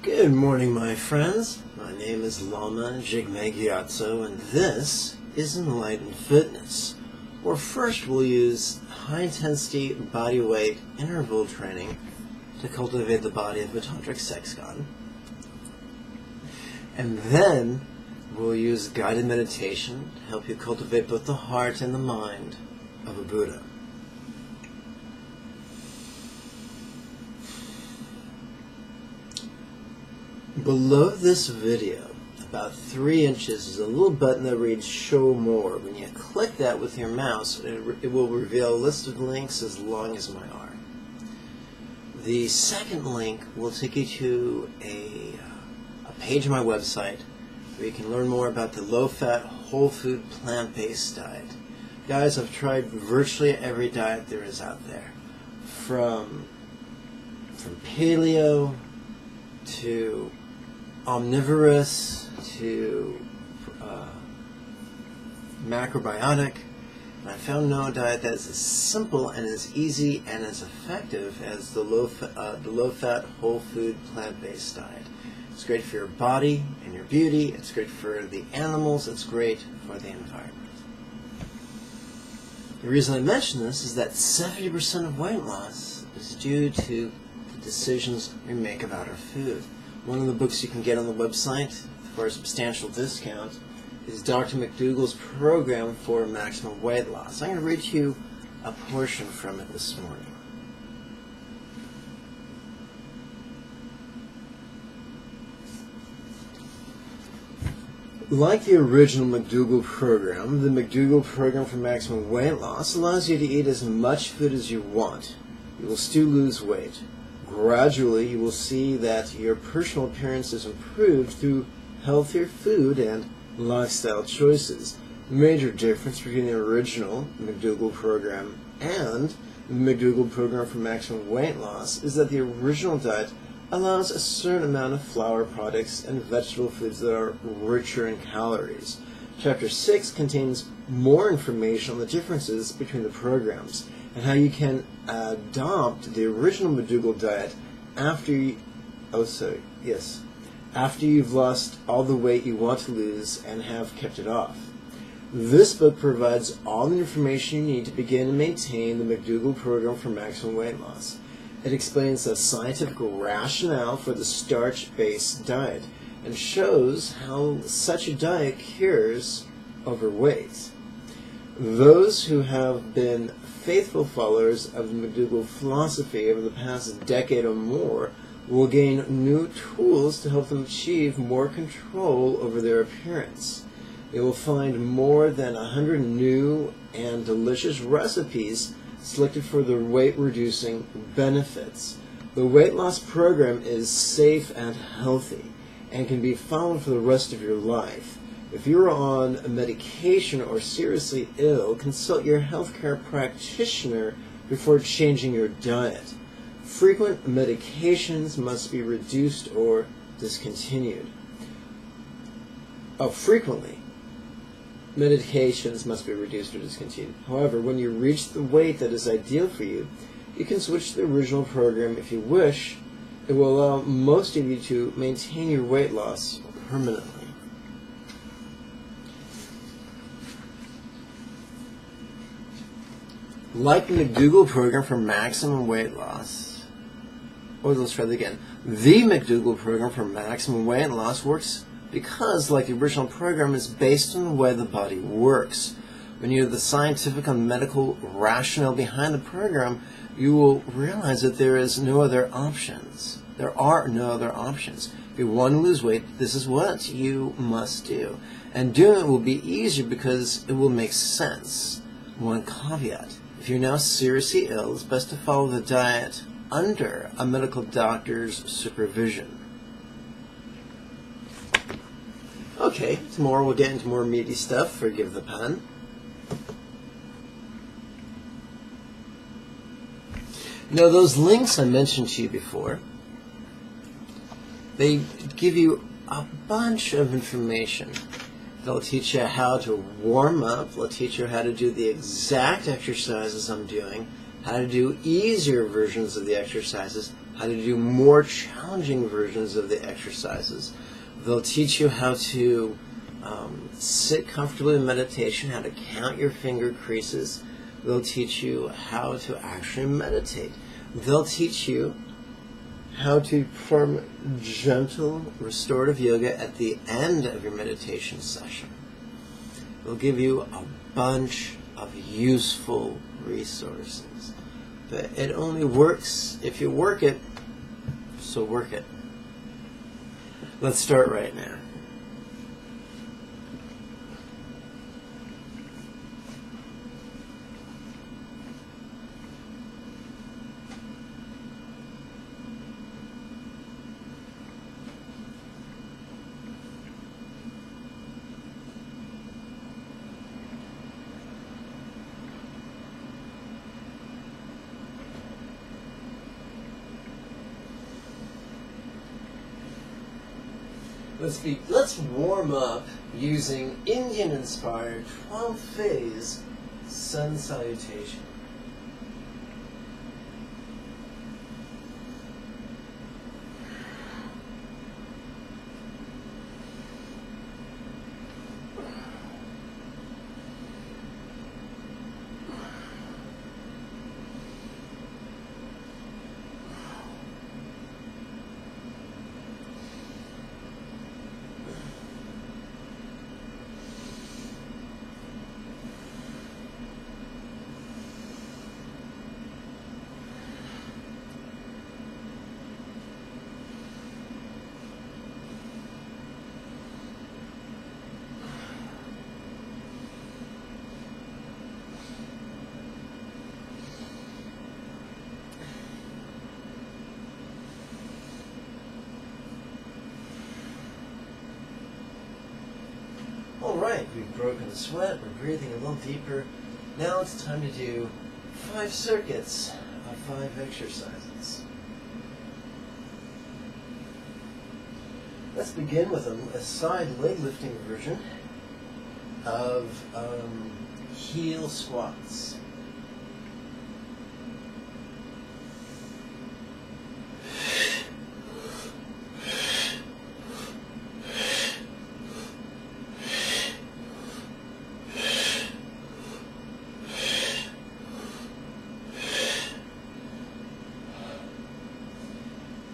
Good morning, my friends. My name is Lama, Jigme, and this is Enlightened Fitness, where first we'll use high-intensity body weight interval training to cultivate the body of a tantric sex god. And then we'll use guided meditation to help you cultivate both the heart and the mind of a Buddha. Below this video, about 3 inches, is a little button that reads Show More. When you click that with your mouse, it will reveal a list of links as long as my arm. The second link will take you to a page on my website where you can learn more about the low-fat, whole-food, plant-based diet. Guys, I've tried virtually every diet there is out there, from paleo to omnivorous to macrobiotic, and I found no diet that is as simple and as easy and as effective as the low-fat, whole-food, plant-based diet. It's great for your body and your beauty. It's great for the animals. It's great for the environment. The reason I mention this is that 70% of weight loss is due to the decisions we make about our food. One of the books you can get on the website for a substantial discount is Dr. McDougall's program for maximum weight loss. I'm going to read to you a portion from it this morning. Like the original McDougall program, the McDougall program for maximum weight loss allows you to eat as much food as you want. You will still lose weight. Gradually, you will see that your personal appearance is improved through healthier food and lifestyle choices. The major difference between the original McDougall program and the McDougall program for maximum weight loss is that the original diet allows a certain amount of flour products and vegetable foods that are richer in calories. Chapter 6 contains more information on the differences between the programs and how you can adopt the original McDougall diet after you've lost all the weight you want to lose and have kept it off. This book provides all the information you need to begin and maintain the McDougall program for maximum weight loss. It explains the scientific rationale for the starch-based diet and shows how such a diet cures overweight. Those who have been faithful followers of the McDougall philosophy over the past decade or more will gain new tools to help them achieve more control over their appearance. They will find more than 100 new and delicious recipes selected for their weight-reducing benefits. The weight loss program is safe and healthy and can be followed for the rest of your life. If you're on a medication or seriously ill, consult your healthcare practitioner before changing your diet. Frequent medications must be reduced or discontinued. Frequently, medications must be reduced or discontinued. However, when you reach the weight that is ideal for you, you can switch to the original program if you wish. It will allow most of you to maintain your weight loss permanently. Like the McDougall program for maximum weight loss, let's try that again. The McDougall program for maximum weight loss works because, like the original program, is based on the way the body works. When you have the scientific and medical rationale behind the program, you will realize that there is no other options. There are no other options. If you want to lose weight, this is what you must do. And doing it will be easier because it will make sense. One caveat: if you're now seriously ill, it's best to follow the diet under a medical doctor's supervision. Okay, tomorrow we'll get into more meaty stuff, forgive the pun. Now, those links I mentioned to you before, they give you a bunch of information. They'll teach you how to warm up, they'll teach you how to do the exact exercises I'm doing, how to do easier versions of the exercises, how to do more challenging versions of the exercises. They'll teach you how to sit comfortably in meditation, how to count your finger creases. They'll teach you how to actually meditate. They'll teach you how to perform gentle restorative yoga at the end of your meditation session. They'll give you a bunch of useful resources. But it only works if you work it, so work it. Let's start right now. Let's warm up using Indian-inspired 12th phase sun salutation. Alright, we've broken the sweat, we're breathing a little deeper. Now it's time to do 5 circuits of 5 exercises. Let's begin with a side leg lifting version of heel squats.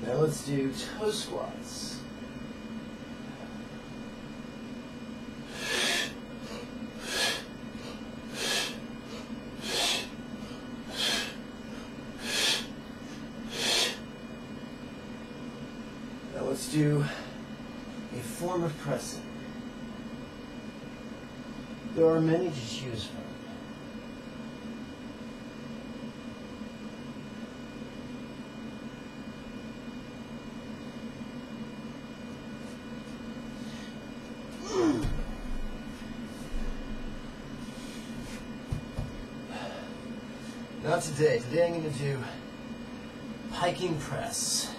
Now let's do toe squats. Now let's do a form of pressing. There are many to choose from. Not today. Today I'm going to do hiking press.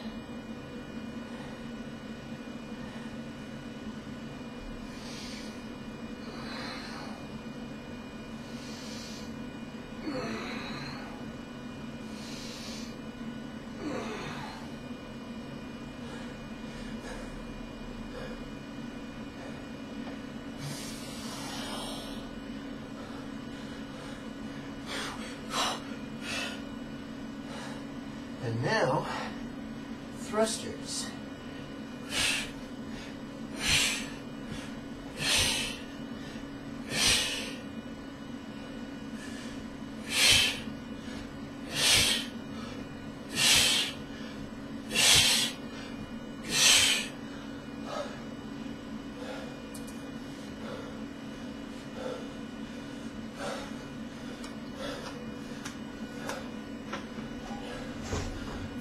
And now, thrusters.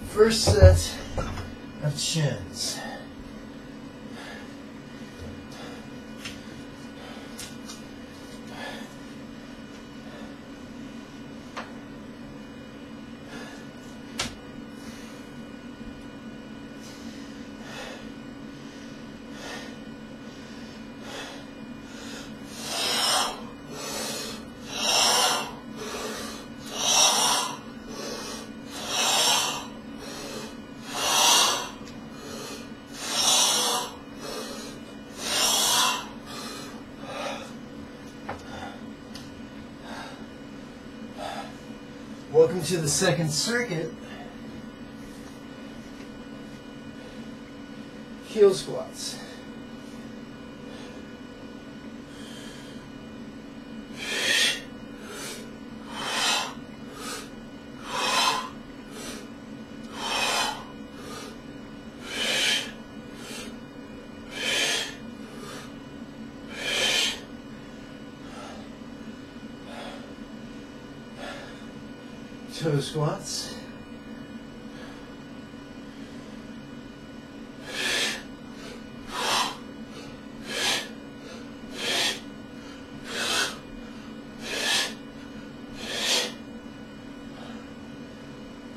First set of chins. Welcome to the second circuit. Heel squats. Toe squats.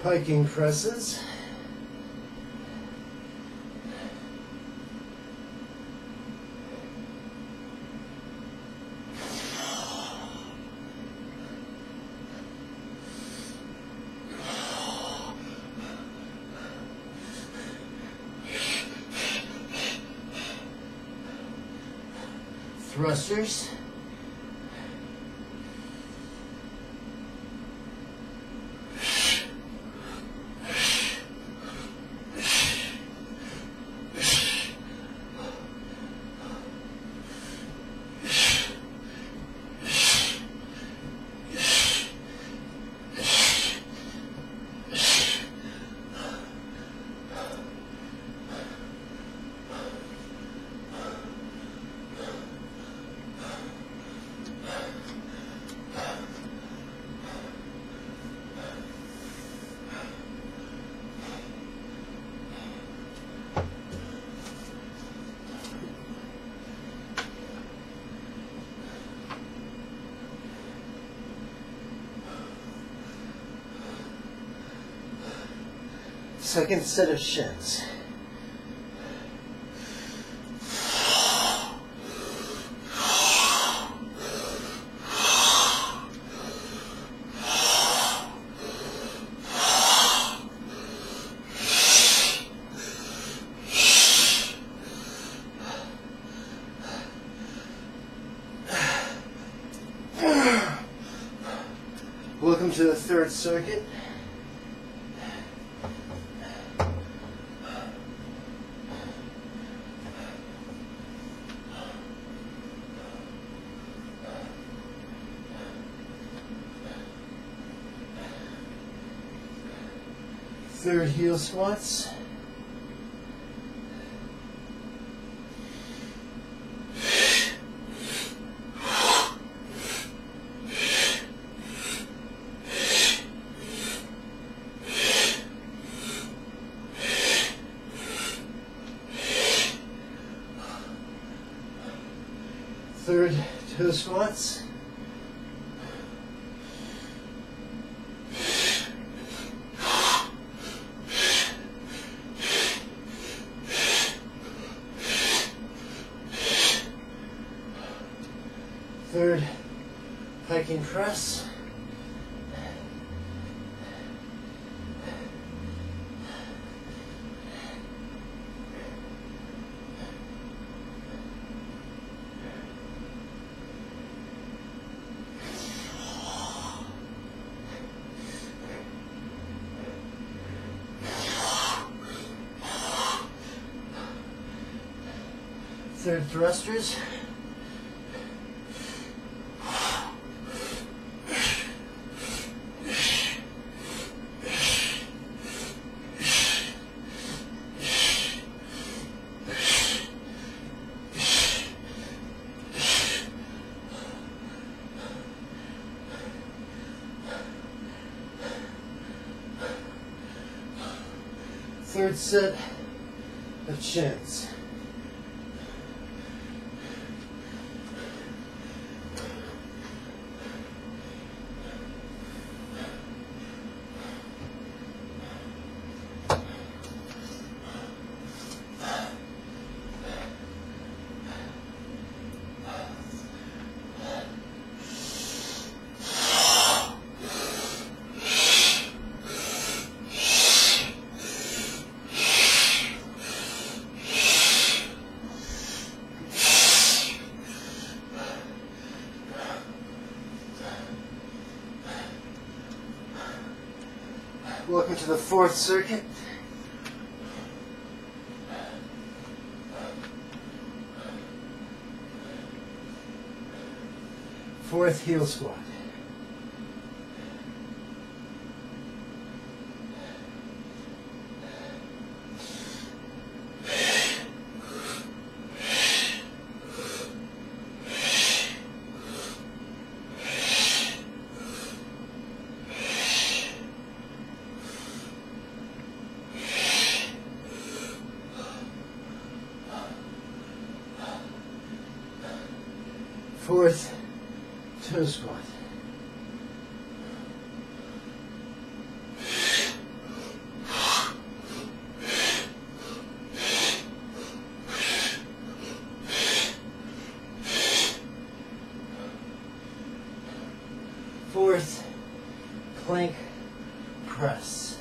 Piking presses. Thrusters. Second set of shins. Welcome to the third circuit. Third heel squats. Third toe squats. Third hiking press. Third thrusters. Third set of chins. welcome to the 4th circuit. Fourth heel squat. Fourth toe squat. Fourth plank press.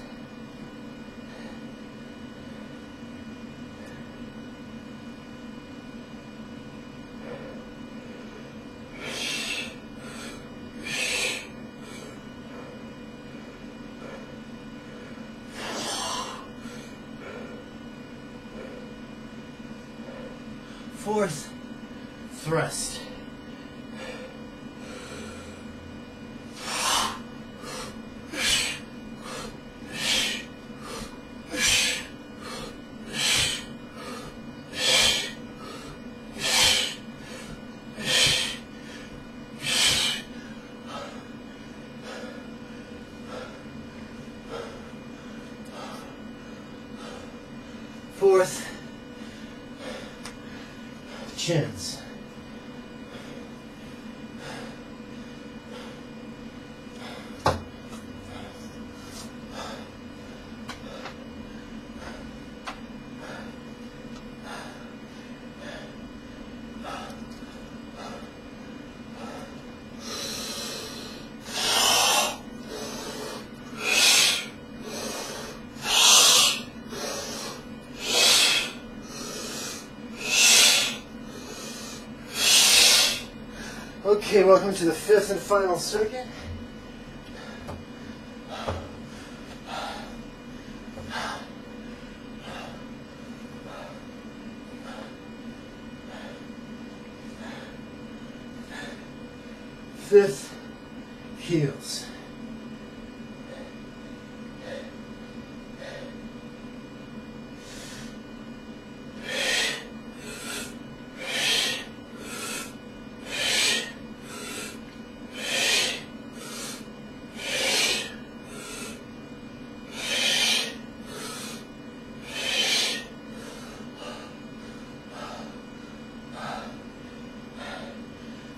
Fourth thrust. Fourth, chins. Okay, welcome to the 5th and final circuit. Fifth, heels.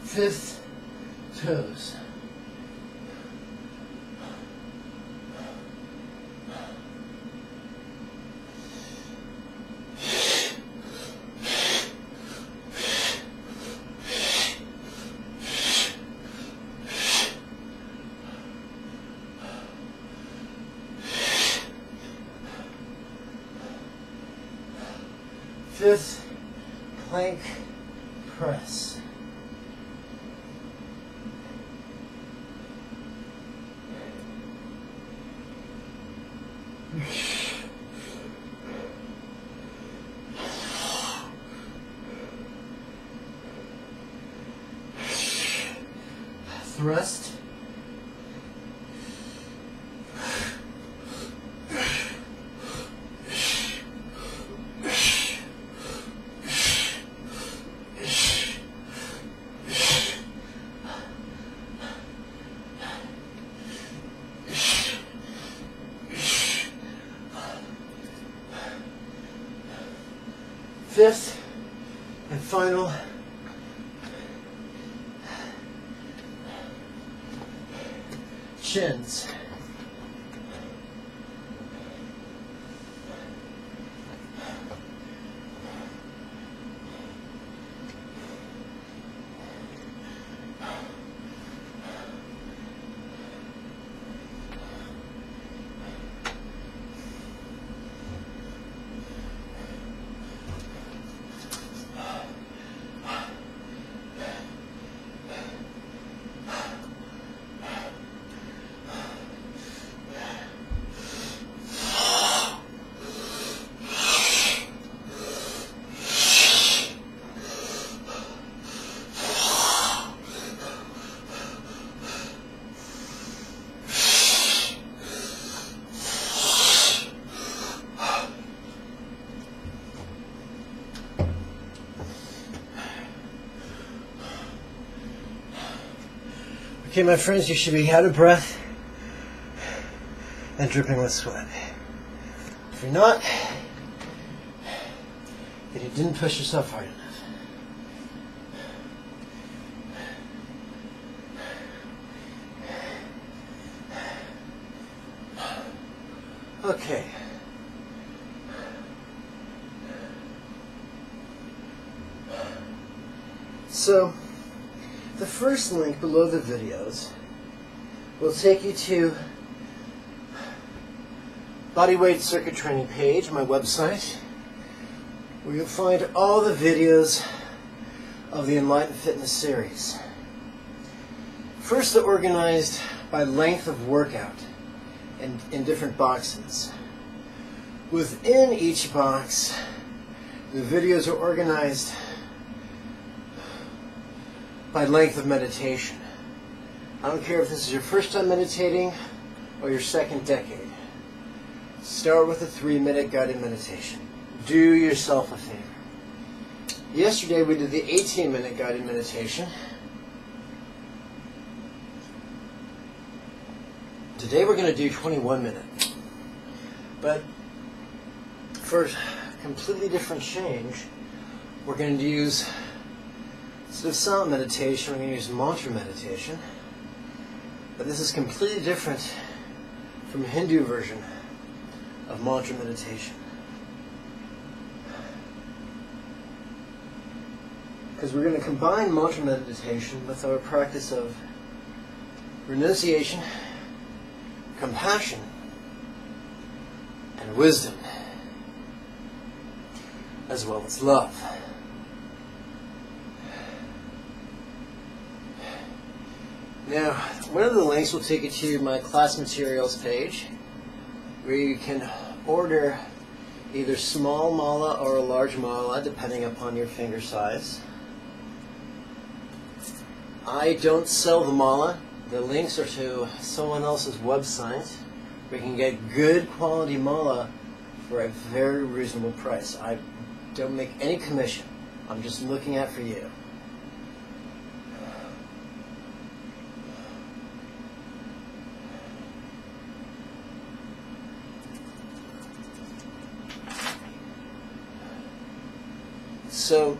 Fifth, toes. Fifth, plank press. Thrust. Fifth and final chins. Okay, my friends, you should be out of breath and dripping with sweat. If you're not, then you didn't push yourself hard enough. Okay. So, the first link below the videos will take you to Bodyweight Circuit Training page, my website, where you'll find all the videos of the Enlightened Fitness series. First, they're organized by length of workout in different boxes. Within each box, the videos are organized by length of meditation. I don't care if this is your first time meditating or your second decade. Start with a 3-minute guided meditation. Do yourself a favor. Yesterday we did the 18-minute guided meditation. Today we're going to do 21 minutes. But for a completely different change, we're going to use, instead of silent meditation, we're going to use mantra meditation. But this is completely different from a Hindu version of mantra meditation. Because we're going to combine mantra meditation with our practice of renunciation, compassion, and wisdom, as well as love. Now, one of the links will take you to my class materials page, where you can order either small mala or a large mala, depending upon your finger size. I don't sell the mala. The links are to someone else's website, where you can get good quality mala for a very reasonable price. I don't make any commission. I'm just looking out for you. So,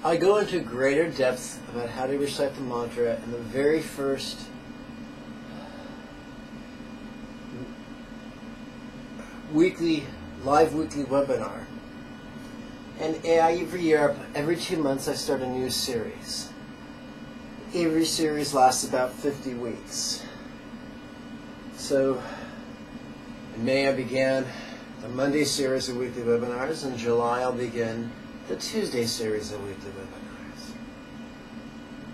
I go into greater depth about how to recite the mantra in the very first live weekly webinar. And every year, every 2 months, I start a new series. Every series lasts about 50 weeks. So, in May I began the Monday series of weekly webinars. In July I'll begin the Tuesday series of weekly webinars.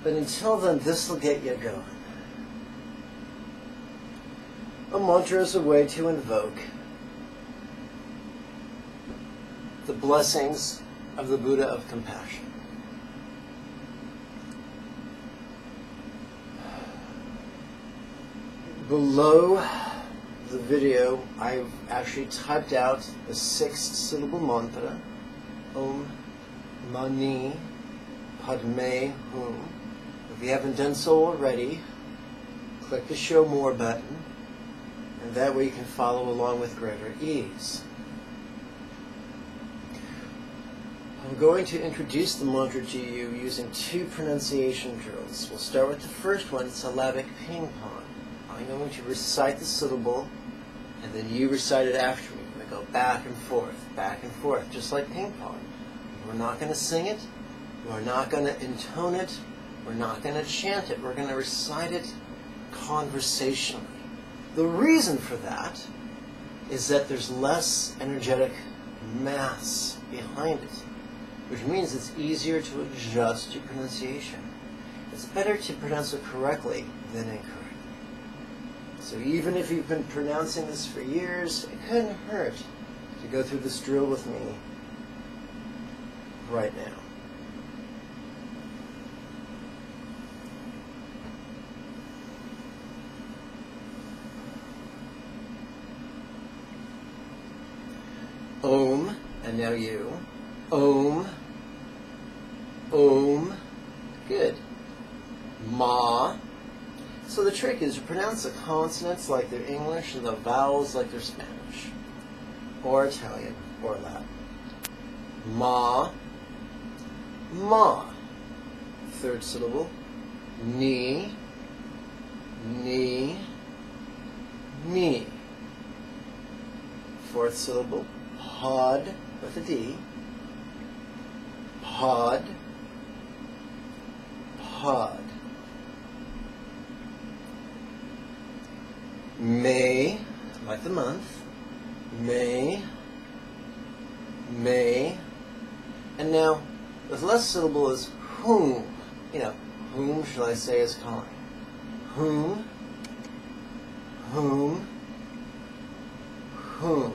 But until then, this will get you going. A mantra is a way to invoke the blessings of the Buddha of compassion. Below the video, I've actually typed out the 6-syllable mantra, Om Mani Padme Hum. If you haven't done so already, click the Show More button, and that way you can follow along with greater ease. I'm going to introduce the mantra to you using 2 pronunciation drills. We'll start with the first one, syllabic ping pong. I'm going to recite the syllable, and then you recite it after me. We're going to go back and forth, just like ping pong. We're not going to sing it. We're not going to intone it. We're not going to chant it. We're going to recite it conversationally. The reason for that is that there's less energetic mass behind it, which means it's easier to adjust your pronunciation. It's better to pronounce it correctly than incorrectly. So even if you've been pronouncing this for years, it couldn't hurt to go through this drill with me right now. Om, and now you. Om. Om. Good. Ma. So the trick is to pronounce the consonants like they're English and the vowels like they're Spanish. Or Italian. Or Latin. Ma. Ma. Third syllable. Ni. Ni. Ni. Fourth syllable. Pod with a D. Pod. Pod. May, like the month. May. May. And now, the last syllable is whom. You know, whom shall I say is calling? Whom. Whom. Whom.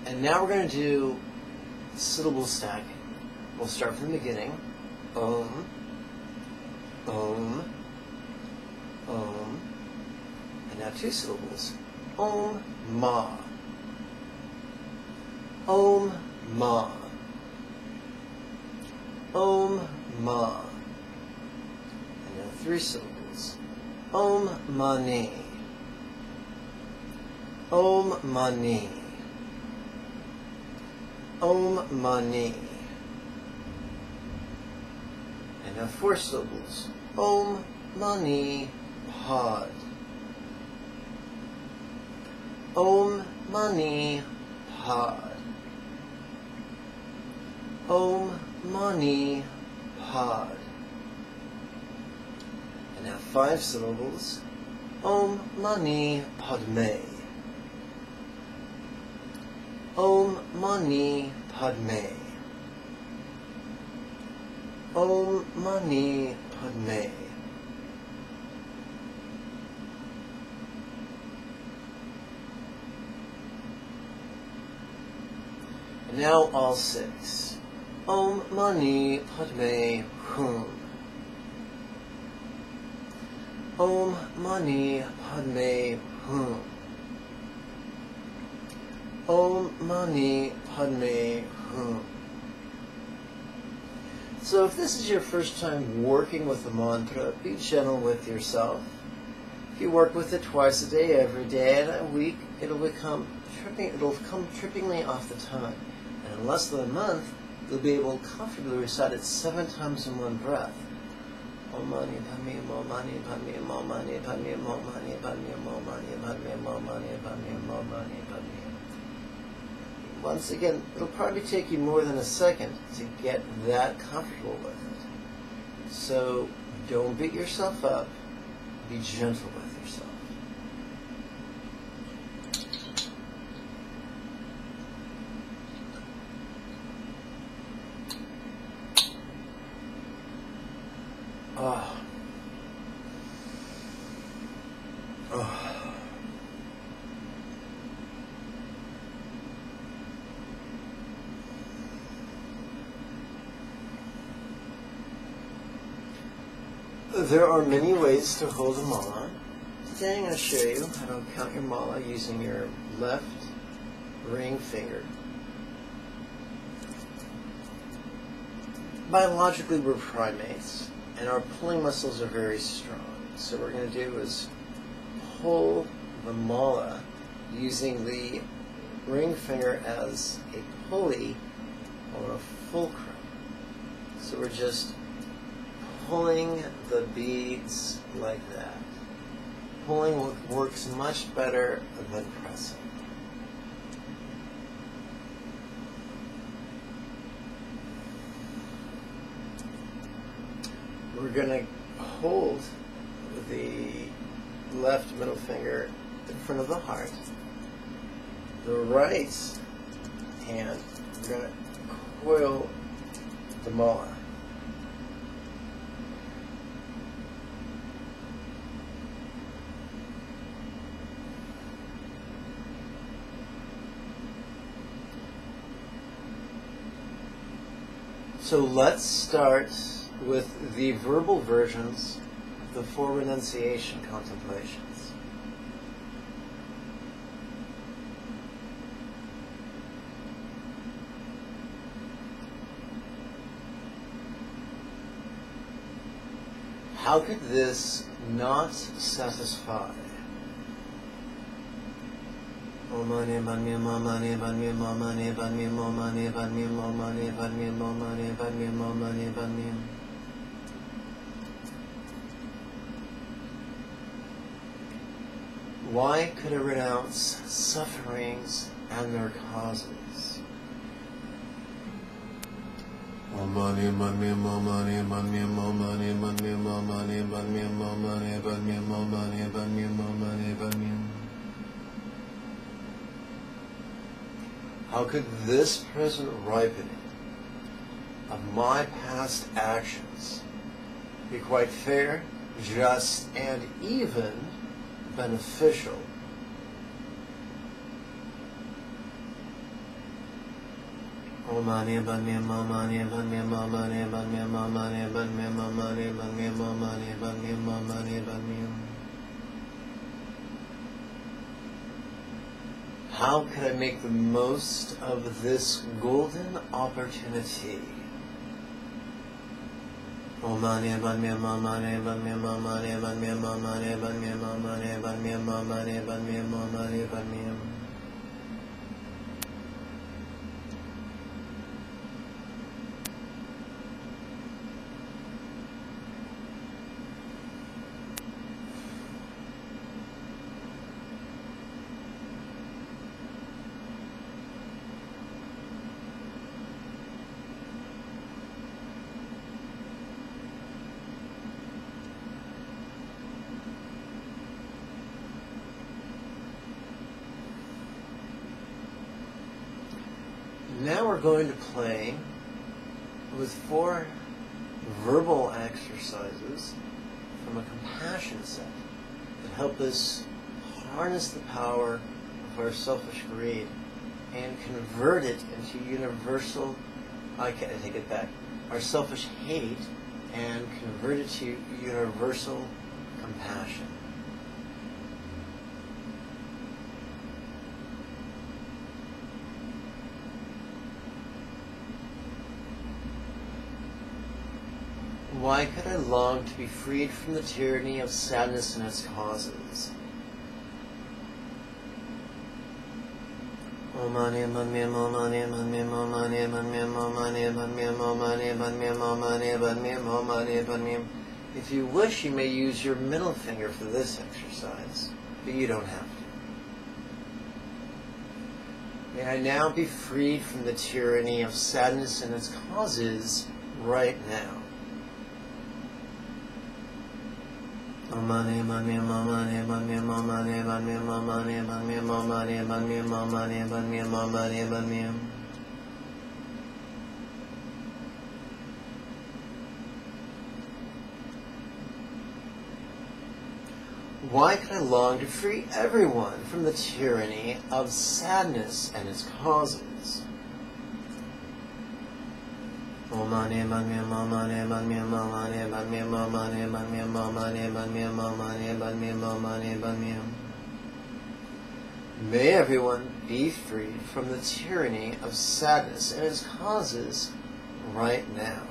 And now we're going to do syllable stacking. We'll start from the beginning. Om, Om, Om. And now two syllables. Om, Ma. Om, Ma. Om, Ma. And now three syllables. Om, Mani. Om, Mani. Om Mani. And now four syllables. Om Mani Pod. Om Mani Pod. Om Mani Pod. And now five syllables. Om Mani Padme. Om Mani Padme. Om Mani Padme. And now all six. Om Mani Padme Hum. Om Mani Padme Hum. Om Mani Padme Hum. So if this is your first time working with the mantra, be gentle with yourself. If you work with it twice a day, every day, and a week, it'll come trippingly off the tongue. And in less than a month, you'll be able to comfortably recite it 7 times in one breath. Om Mani Padme, Om Mani Padme, Om Mani Padme, Om Mani Padme, Om Mani Padme, Om Mani Padme, Om Mani Padme. Once again, it'll probably take you more than a second to get that comfortable with it. So don't beat yourself up. Be gentle with yourself. Oh. Oh. There are many ways to hold a mala. Today I'm going to show you how to count your mala using your left ring finger. Biologically, we're primates, and our pulling muscles are very strong. So what we're going to do is pull the mala using the ring finger as a pulley or a fulcrum. So we're just pulling the beads like that. Pulling works much better than pressing. We're going to hold the left middle finger in front of the heart. The right hand, we're going to coil the mala. So let's start with the verbal versions of the 4 renunciation contemplations. How could this not satisfy? Why could I renounce sufferings and their causes? How could this present ripening of my past actions be quite fair, just, and even beneficial? How can I make the most of this golden opportunity? Now we're going to play with 4 verbal exercises from a compassion set that help us harness the power of our selfish greed and convert it into universal, I take it back, our selfish hate, and convert it to universal compassion. Why could I long to be freed from the tyranny of sadness and its causes? If you wish, you may use your middle finger for this exercise, but you don't have to. May I now be freed from the tyranny of sadness and its causes right now. Why can I long to free everyone from the tyranny of sadness and its causes? May everyone be freed from the tyranny of sadness and its causes right now.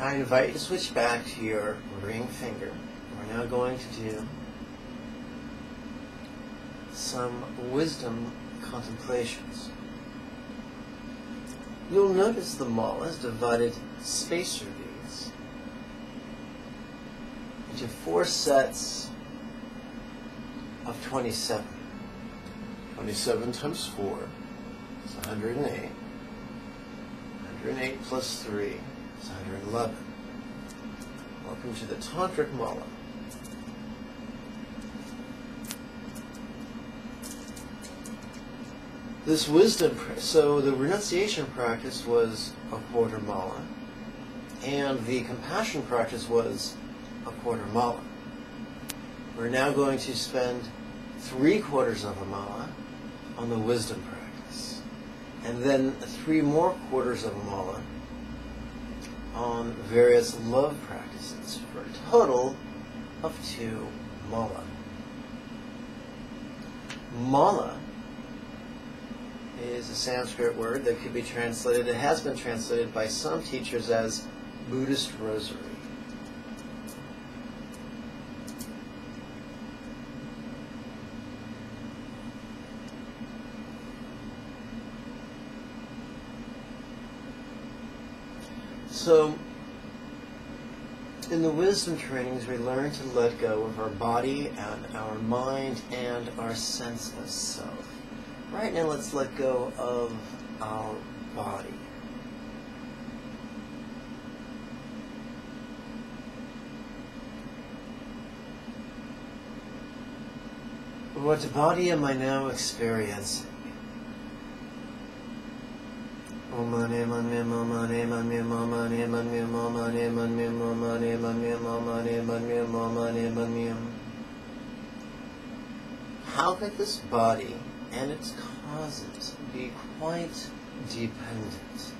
I invite you to switch back to your ring finger. We're now going to do some wisdom contemplations. You'll notice the mala is divided spacer beads into 4 sets of 27. 27 times 4 is 108. 108 plus 3 is 111. Welcome to the Tantric Mala. This wisdom, so the renunciation practice was a quarter mala, and the compassion practice was a quarter mala. We're now going to spend 3/4 of a mala on the wisdom practice, and then 3 more quarters of a mala on various love practices, for a total of 2 mala. Mala is a Sanskrit word that could be translated, it has been translated by some teachers as Buddhist rosary. So, in the wisdom trainings, we learn to let go of our body and our mind and our sense of self. Right now, let's let go of our body. What body am I now experiencing? How could this body and its causes be quite dependent?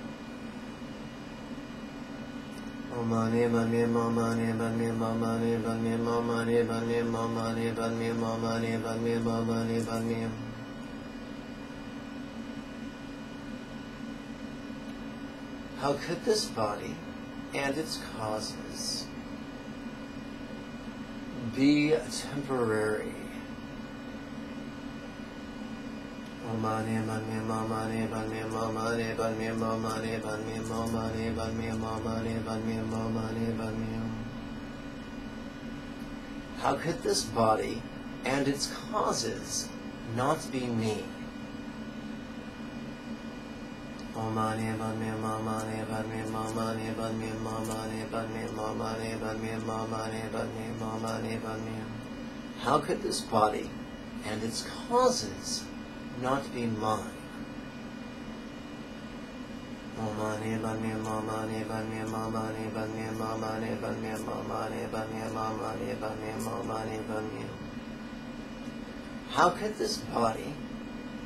How could this body and its causes be temporary? How could this body and its causes not be me? How could this body and its causes not be mine? How could this body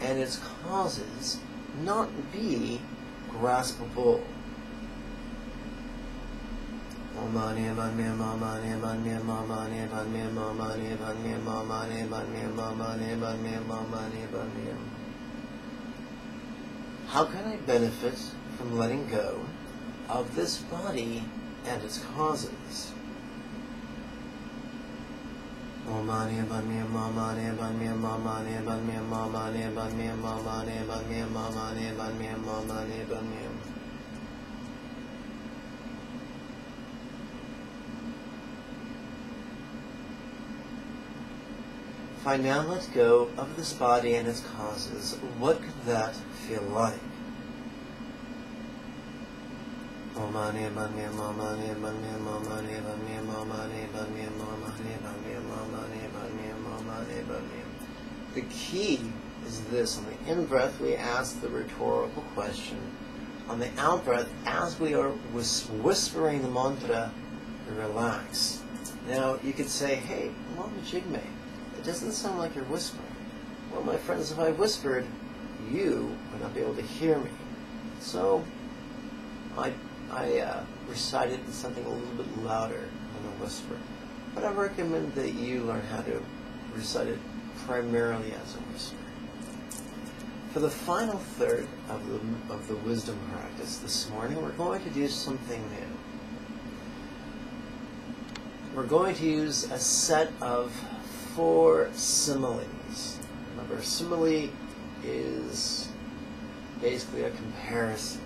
and its causes not be graspable? How can I benefit from letting go of this body and its causes? If I now let go of this body and its causes, what could that feel like? The key is this. On the in-breath, we ask the rhetorical question. On the out-breath, as we are whispering the mantra, we relax. Now, you could say, hey, Lama Jigme, it doesn't sound like you're whispering. Well, my friends, if I whispered, you would not be able to hear me. So, I recited something a little bit louder than a whisper. But I recommend that you learn how to recite it primarily as a whisper. For the final third of the wisdom practice this morning, we're going to do something new. We're going to use a set of 4 similes. Remember, a simile is basically a comparison.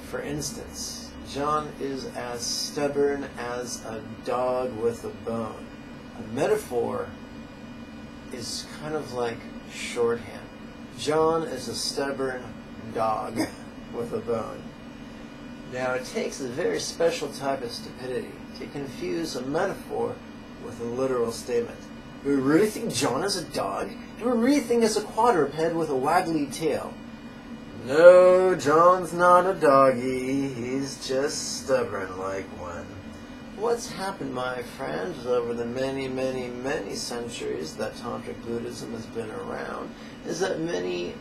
For instance, John is as stubborn as a dog with a bone. A metaphor is kind of like shorthand. John is a stubborn dog with a bone. Now, it takes a very special type of stupidity to confuse a metaphor with a literal statement. Do we really think John is a dog? Do we really think he's a quadruped with a waggly tail? No, John's not a doggy. He's just stubborn like one. What's happened, my friends, over the many, many, many centuries that Tantric Buddhism has been around, is that many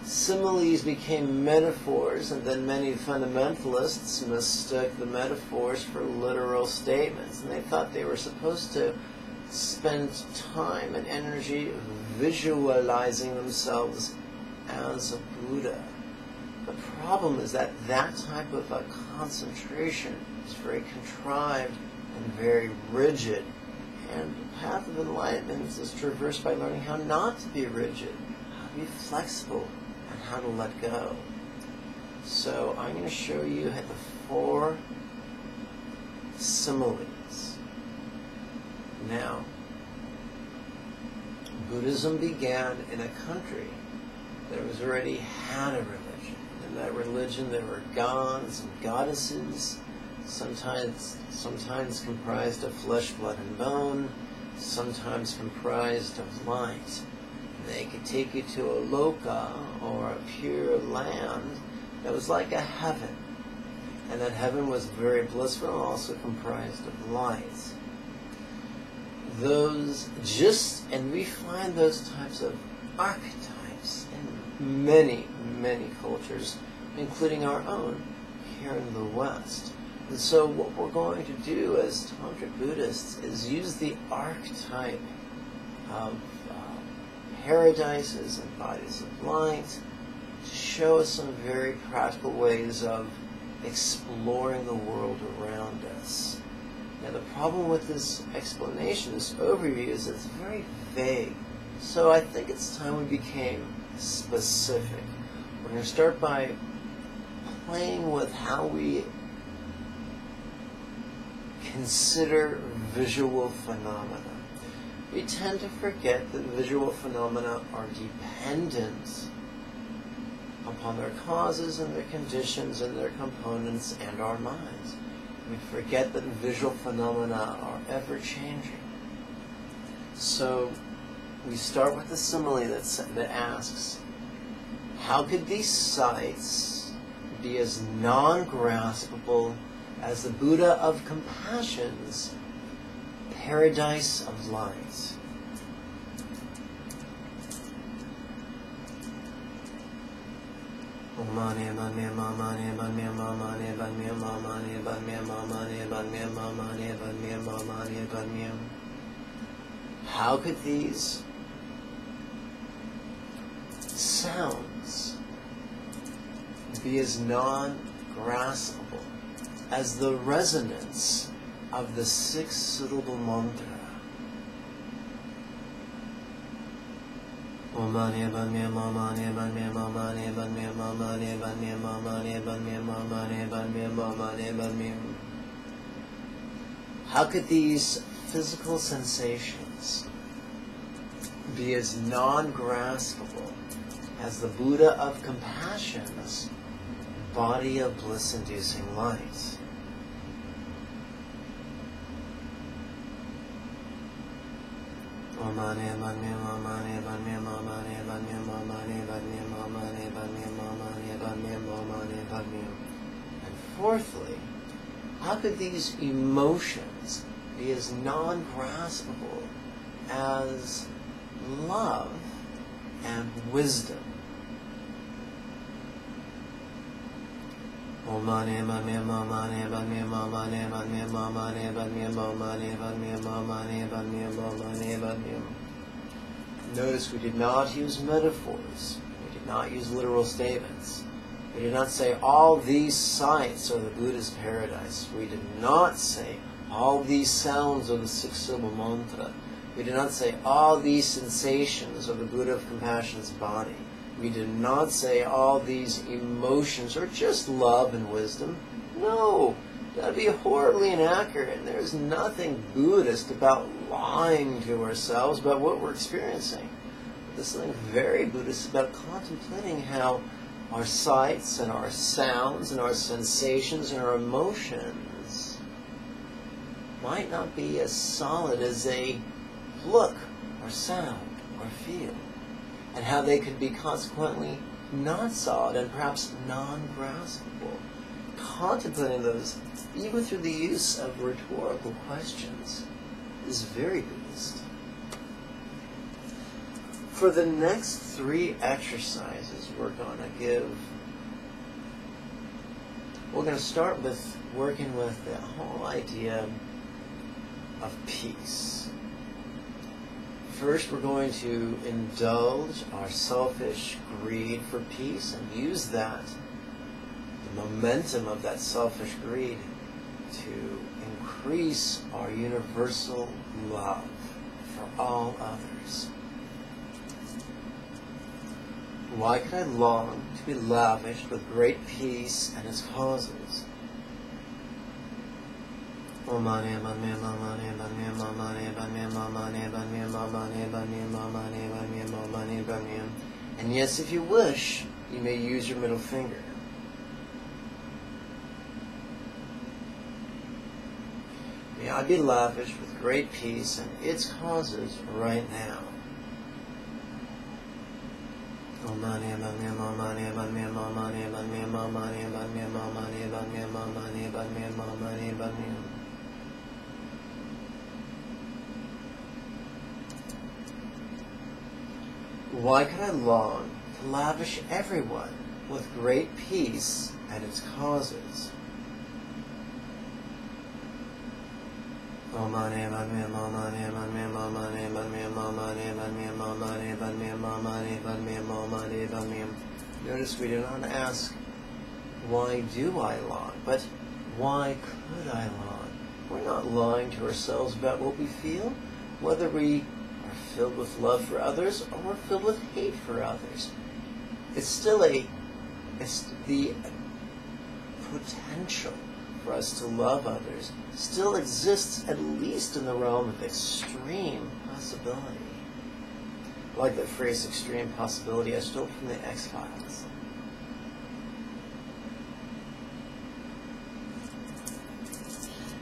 similes became metaphors, and then many fundamentalists mistook the metaphors for literal statements, and they thought they were supposed to spend time and energy visualizing themselves as a Buddha. The problem is that that type of a concentration is very contrived and very rigid, and the path of enlightenment is traversed by learning how not to be rigid, how to be flexible, and how to let go. So I'm going to show you the 4 similes. Now, Buddhism began in a country that was already had a religion. In that religion there were gods and goddesses, sometimes comprised of flesh, blood, and bone, sometimes comprised of light. They could take you to a loka, or a pure land, that was like a heaven. And that heaven was very blissful and also comprised of light. And we find those types of archetypes in many, many cultures, including our own, here in the West. And so what we're going to do as Tantric Buddhists is use the archetype of paradises and bodies of light to show us some very practical ways of exploring the world around us. Now the problem with this explanation, this overview, is it's very vague. So I think it's time we became specific. We're going to start by playing with how we consider visual phenomena. We tend to forget that visual phenomena are dependent upon their causes and their conditions and their components and our minds. We forget that visual phenomena are ever-changing. So we start with the simile that asks, how could these sights be as non-graspable as the Buddha of Compassion's paradise of light? How could these sounds be as non-graspable as the resonance of the 6-syllable mantra? How could these physical sensations be as non-graspable as the Buddha of Compassion's body of bliss-inducing light? And fourthly, how could these emotions be as non-graspable as love and wisdom? Notice we did not use metaphors. We did not use literal statements. We did not say all these sights are the Buddha's paradise. We did not say all these sounds are the 6-syllable mantra. We did not say all these sensations are the Buddha of Compassion's body. We did not say all these emotions are just love and wisdom. No, that would be horribly inaccurate. And there's nothing Buddhist about lying to ourselves about what we're experiencing. There's something very Buddhist about contemplating how our sights and our sounds and our sensations and our emotions might not be as solid as a look or sound or feel, and how they could be consequently not solid and perhaps non-graspable. Contemplating those, even through the use of rhetorical questions, is very Buddhist. For the next 3 exercises we're going to start with working with the whole idea of peace. First, we're going to indulge our selfish greed for peace and use that, the momentum of that selfish greed, to increase our universal love for all others. Why could I long to be lavished with great peace and its causes? And yes, if you wish, you may use your middle finger. May I be lavished with great peace and its causes right now. Why could I long to lavish everyone with great peace and its causes? Notice we do not ask, why do I long? But why could I long? We're not lying to ourselves about what we feel, whether we are filled with love for others or we're filled with hate for others. It's the potential for us to love others still exists, at least in the realm of extreme possibility. I like that phrase, extreme possibility. I stole it from the X-Files.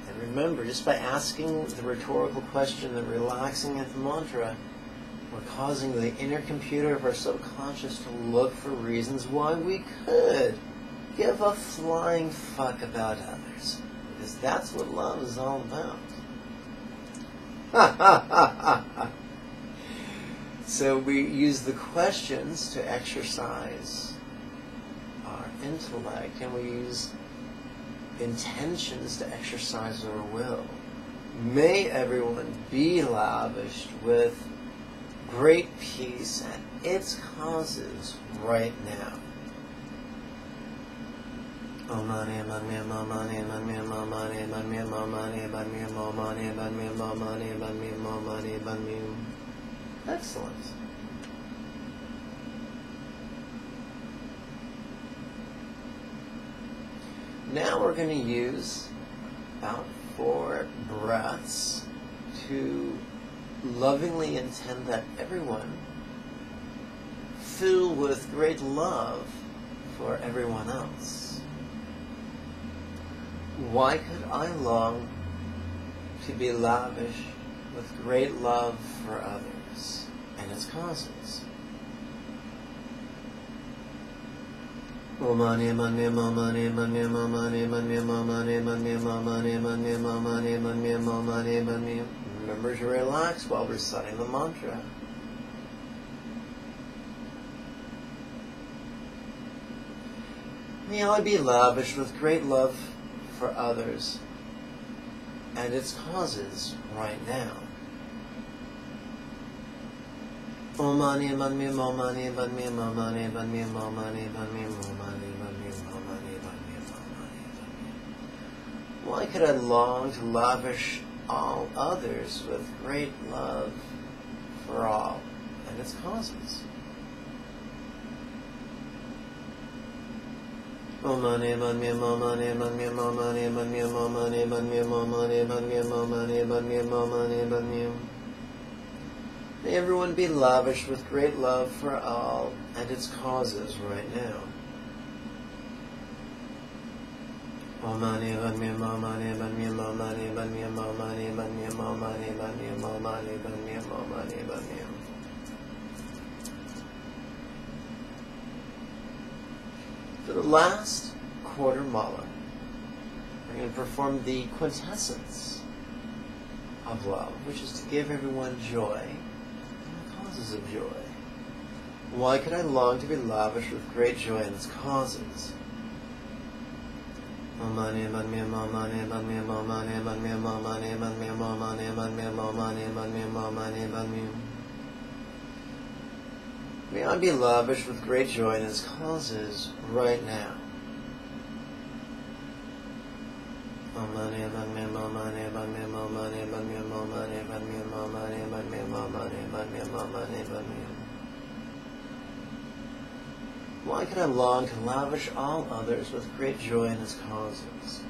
And remember, just by asking the rhetorical question and relaxing at the mantra, we're causing the inner computer of our subconscious to look for reasons why we could give a flying fuck about others. Because that's what love is all about. So we use the questions to exercise our intellect, and we use intentions to exercise our will. May everyone be lavished with great peace and its causes right now. Excellent. Now we're going to use about 4 breaths to lovingly intend that everyone fill with great love for everyone else. Why could I long to be lavish with great love for others and its causes? Remember to relax while reciting the mantra. May I be lavished with great love for others and its causes right now. Why could I long to lavish all others with great love for all and its causes? May everyone be lavished with great love for all and its causes right now. mani bani mo mani bani. For the last quarter mala, we're going to perform the quintessence of love, which is to give everyone joy and the causes of joy. Why could I long to be lavish with great joy in its causes? May I be lavish with great joy in its causes right now. Why could I long to lavish all others with great joy in its causes?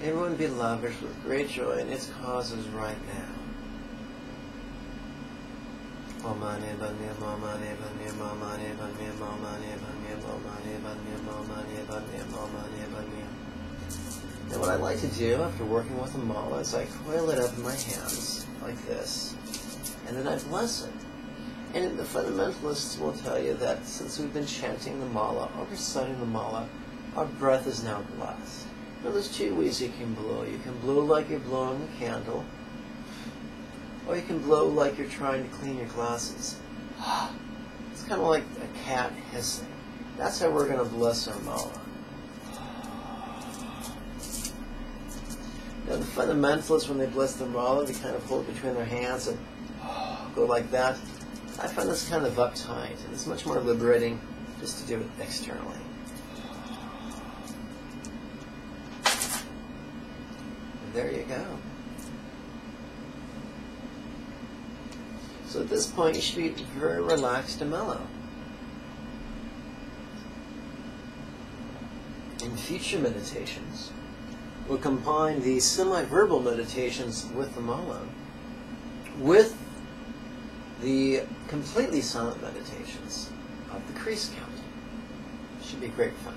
Everyone be lavish with great joy in its causes right now. Now what I like to do after working with a mala is I coil it up in my hands like this, and then I bless it. And the fundamentalists will tell you that since we've been chanting the mala or reciting the mala, our breath is now blessed. Now there's two ways you can blow. You can blow like you're blowing a candle, or you can blow like you're trying to clean your glasses. It's kind of like a cat hissing. That's how we're going to bless our mala. Now the fundamentalists, when they bless the mala, they kind of hold it between their hands and go like that. I find this kind of uptight, and it's much more liberating just to do it externally. And there you go. So at this point, you should be very relaxed and mellow. In future meditations, we'll combine the semi-verbal meditations with the mala with the completely silent meditations of the crease count. Should be great fun.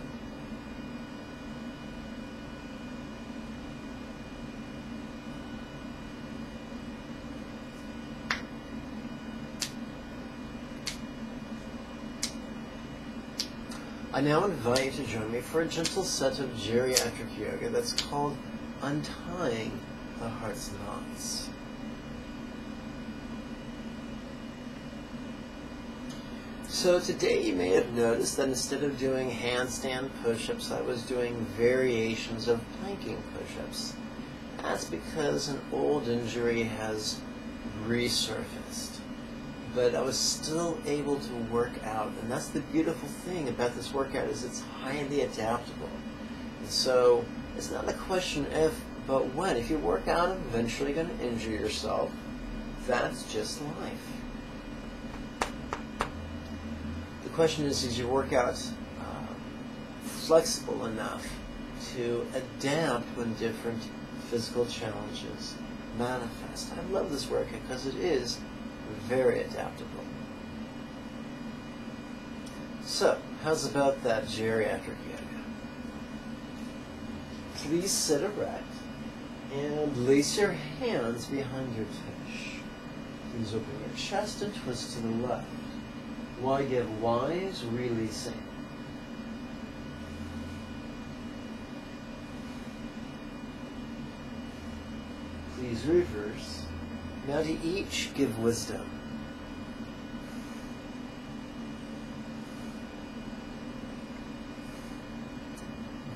I now invite you to join me for a gentle set of geriatric yoga that's called Untying the Heart's Knots. So today you may have noticed that instead of doing handstand push-ups, I was doing variations of planking push-ups. That's because an old injury has resurfaced. But I was still able to work out, and that's the beautiful thing about this workout, is it's highly adaptable. And so it's not a question if, but when. If you work out, eventually you're going to injure yourself. That's just life. The question is your workout flexible enough to adapt when different physical challenges manifest? I love this workout because it is very adaptable. So, how's about that geriatric yoga? Please sit erect and lace your hands behind your tush. Please open your chest and twist to the left. While you give wise releasing. Please reverse. Now to each give wisdom.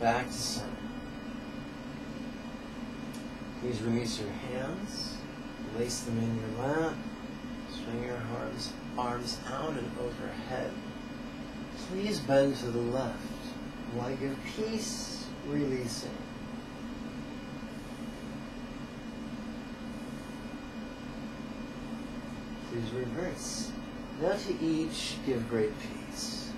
Back to center. Please release your hands. Lace them in your lap. Swing your arms out and overhead. Please bend to the left while you give peace, releasing. Please reverse. Now to each give great peace.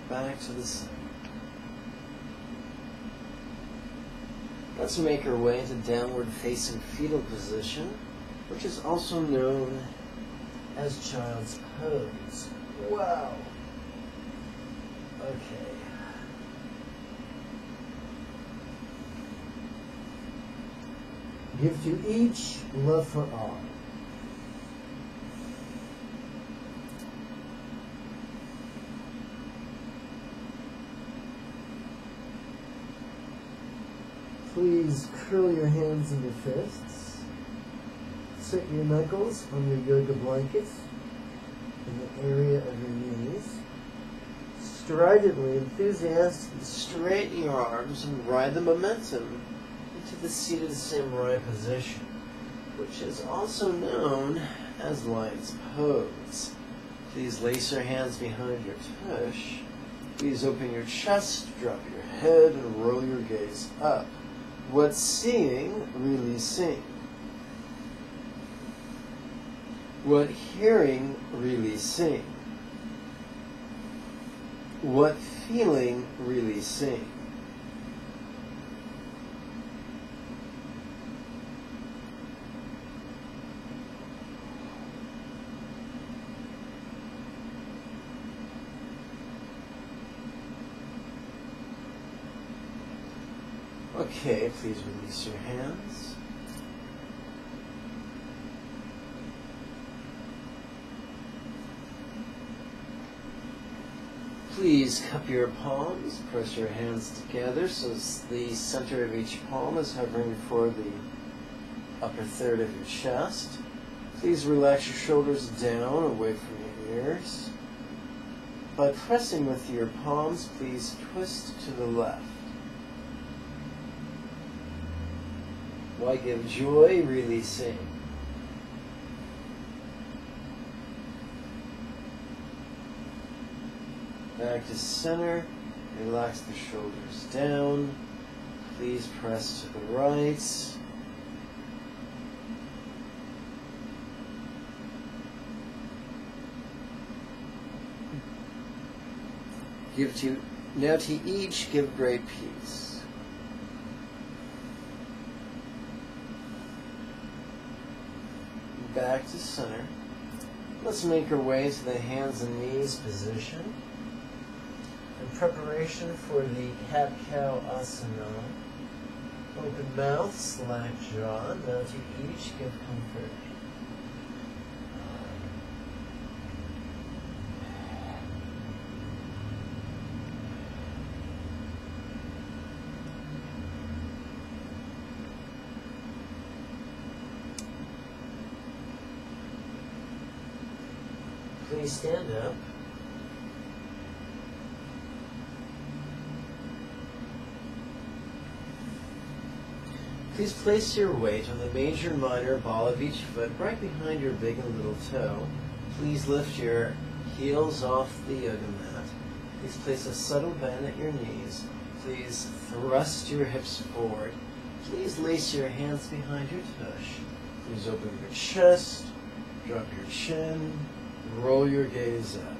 Back to the center. Let's make our way into downward facing fetal position, which is also known as child's pose. Wow. Okay. Give to each, love for all. Please curl your hands into fists. Set your knuckles on your yoga blankets in the area of your knees. Stridently, enthusiastically straighten your arms and ride the momentum into the seated samurai position, which is also known as lion's pose. Please lace your hands behind your tush. Please open your chest, drop your head, and roll your gaze up. What's seeing, really seeing. What hearing, really seeing. What feeling, really seeing. Okay, please release your hands. Please cup your palms, press your hands together so the center of each palm is hovering before the upper third of your chest. Please relax your shoulders down away from your ears. By pressing with your palms, please twist to the left. Why give joy, releasing? Back to center. Relax the shoulders down. Please press to the right. Now to each give great peace. Back to center. Let's make our way to the hands and knees position. In preparation for the cat-cow asana. Open mouth, slack jaw. Now to each give comfort. Please stand up. Please place your weight on the major and minor ball of each foot right behind your big and little toe. Please lift your heels off the yoga mat. Please place a subtle bend at your knees. Please thrust your hips forward. Please lace your hands behind your tush. Please open your chest, drop your chin, roll your gaze up.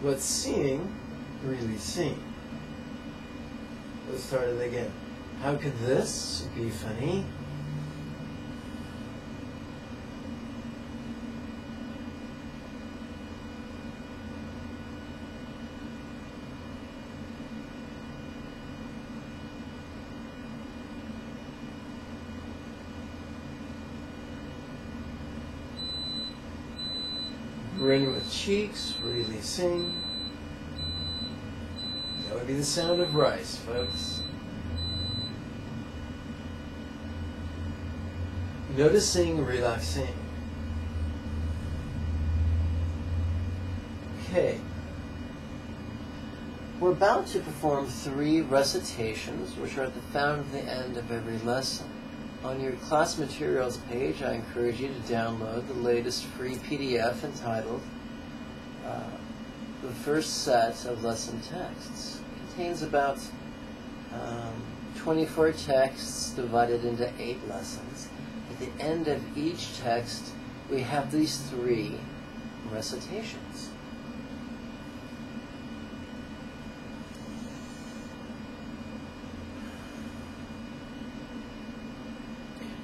What's seeing, really seeing. Let's start it again. How could this be funny? Grin with cheeks, really sing. That would be the sound of rice, folks. Noticing, relaxing. Okay. We're about to perform 3 recitations, which are found at the end of every lesson. On your class materials page, I encourage you to download the latest free PDF entitled The First Set of Lesson Texts. It contains about 24 texts divided into 8 lessons. At the end of each text, we have these 3 recitations.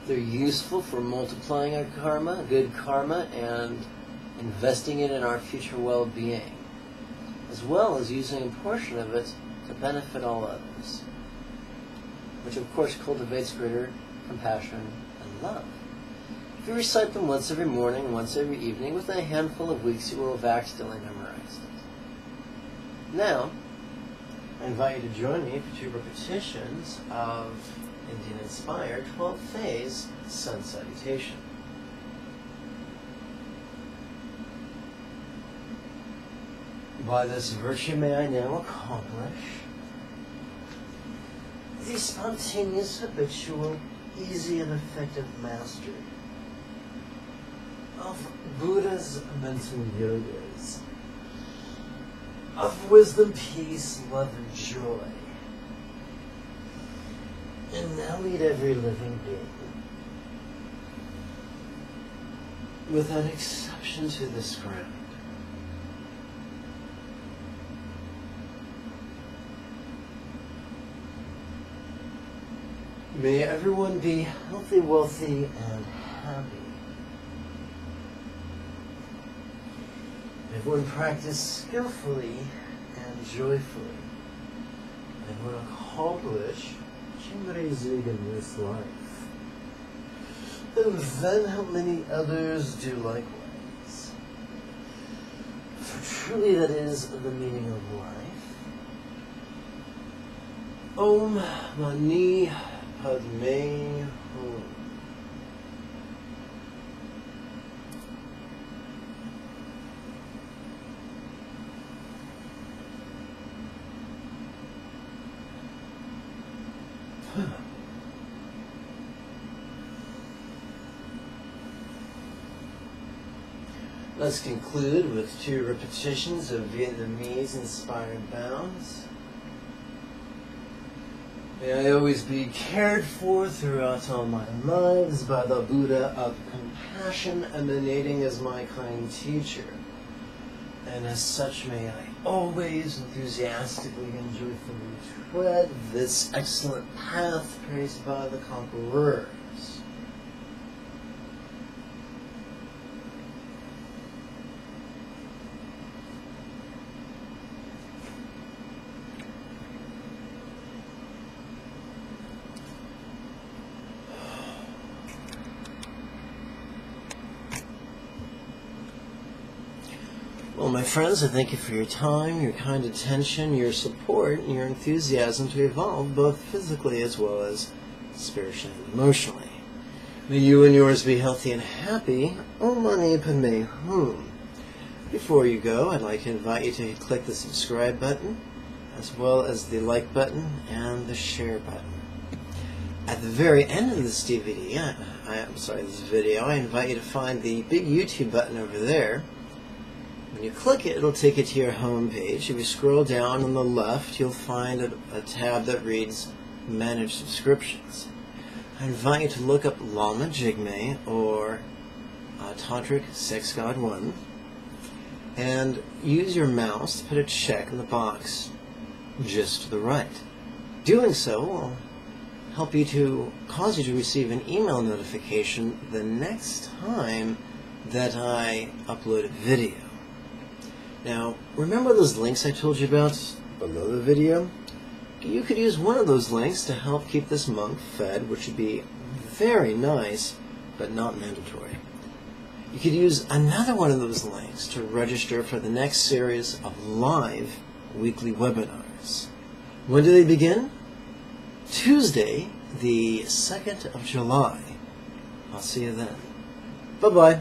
They're useful for multiplying our karma, good karma, and investing it in our future well-being, as well as using a portion of it to benefit all others, which of course cultivates greater compassion and love. If you recite them once every morning and once every evening, within a handful of weeks you will have accidentally memorized it. Now, I invite you to join me for 2 repetitions of Indian-inspired 12-phase sun salutation. By this virtue may I now accomplish the spontaneous, habitual, easy and effective mastery of Buddha's mental yogas, of wisdom, peace, love, and joy, and now lead every living being, without exception, to this ground. May everyone be healthy, wealthy, and happy. Everyone practice skillfully and joyfully. Everyone accomplish Jigme in this life. And then help many others do likewise. For truly that is the meaning of life. Om Mani Padme Hum. Let's conclude with 2 repetitions of Vietnamese-inspired bows. May I always be cared for throughout all my lives by the Buddha of compassion emanating as my kind teacher. And as such may I always enthusiastically and joyfully tread this excellent path praised by the conquerors. Well, my friends, I thank you for your time, your kind attention, your support, and your enthusiasm to evolve, both physically as well as spiritually and emotionally. May you and yours be healthy and happy. Om Mani Padme Hum. Before you go, I'd like to invite you to click the subscribe button, as well as the like button and the share button. At the very end of this DVD, this video, I invite you to find the big YouTube button over there. When you click it, it'll take you to your home page. If you scroll down on the left, you'll find a tab that reads Manage Subscriptions. I invite you to look up Lama Jigme or Tantric Sex God 1 and use your mouse to put a check in the box just to the right. Doing so will help you to cause you to receive an email notification the next time that I upload a video. Now, remember those links I told you about below the video? You could use one of those links to help keep this monk fed, which would be very nice, but not mandatory. You could use another one of those links to register for the next series of live weekly webinars. When do they begin? Tuesday, the 2nd of July. I'll see you then. Bye-bye.